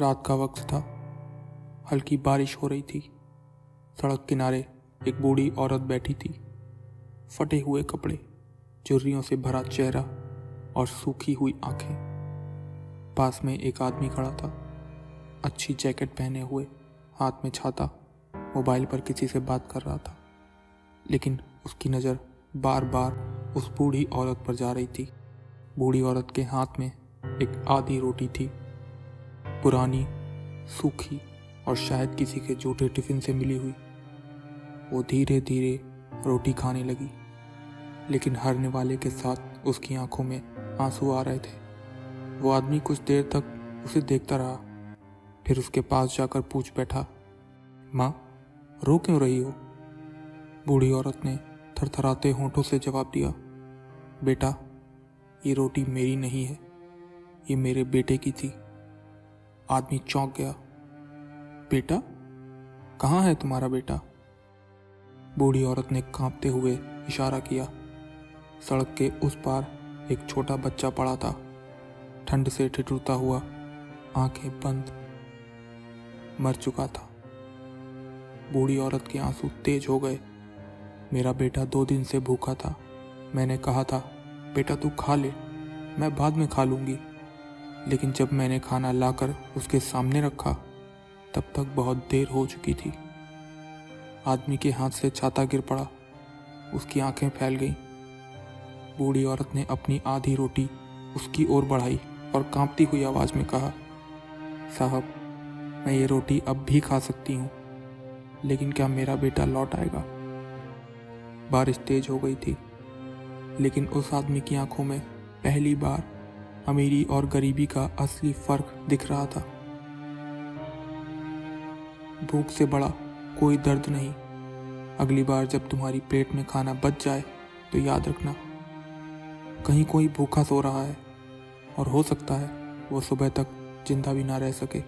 रात का वक्त था। हल्की बारिश हो रही थी। सड़क किनारे एक बूढ़ी औरत बैठी थी। फटे हुए कपड़े, झुर्रियों से भरा चेहरा और सूखी हुई आंखें। पास में एक आदमी खड़ा था, अच्छी जैकेट पहने हुए, हाथ में छाता, मोबाइल पर किसी से बात कर रहा था। लेकिन उसकी नज़र बार बार उस बूढ़ी औरत पर जा रही थी। बूढ़ी औरत के हाथ में एक आधी रोटी थी, पुरानी, सूखी और शायद किसी के जूठे टिफिन से मिली हुई। वो धीरे धीरे रोटी खाने लगी, लेकिन हारने वाले के साथ उसकी आंखों में आंसू आ रहे थे। वो आदमी कुछ देर तक उसे देखता रहा, फिर उसके पास जाकर पूछ बैठा, माँ, रो क्यों रही हो? बूढ़ी औरत ने थरथराते होंठों से जवाब दिया, बेटा, ये रोटी मेरी नहीं है, ये मेरे बेटे की थी। आदमी चौंक गया। बेटा? कहाँ है तुम्हारा बेटा? बूढ़ी औरत ने कांपते हुए इशारा किया। सड़क के उस पार एक छोटा बच्चा पड़ा था, ठंड से ठिठुरता हुआ, आंखें बंद, मर चुका था। बूढ़ी औरत के आंसू तेज हो गए। मेरा बेटा 2 दिन से भूखा था। मैंने कहा था, बेटा तू खा ले, मैं बाद में खा लूँगी। लेकिन जब मैंने खाना लाकर उसके सामने रखा, तब तक बहुत देर हो चुकी थी। आदमी के हाथ से छाता गिर पड़ा, उसकी आंखें फैल गईं। बूढ़ी औरत ने अपनी आधी रोटी उसकी ओर बढ़ाई और कांपती हुई आवाज़ में कहा, साहब, मैं ये रोटी अब भी खा सकती हूँ, लेकिन क्या मेरा बेटा लौट आएगा? बारिश तेज हो गई थी, लेकिन उस आदमी की आंखों में पहली बार अमीरी और गरीबी का असली फर्क दिख रहा था। भूख से बड़ा कोई दर्द नहीं। अगली बार जब तुम्हारी प्लेट में खाना बच जाए तो याद रखना, कहीं कोई भूखा सो रहा है और हो सकता है वो सुबह तक जिंदा भी ना रह सके।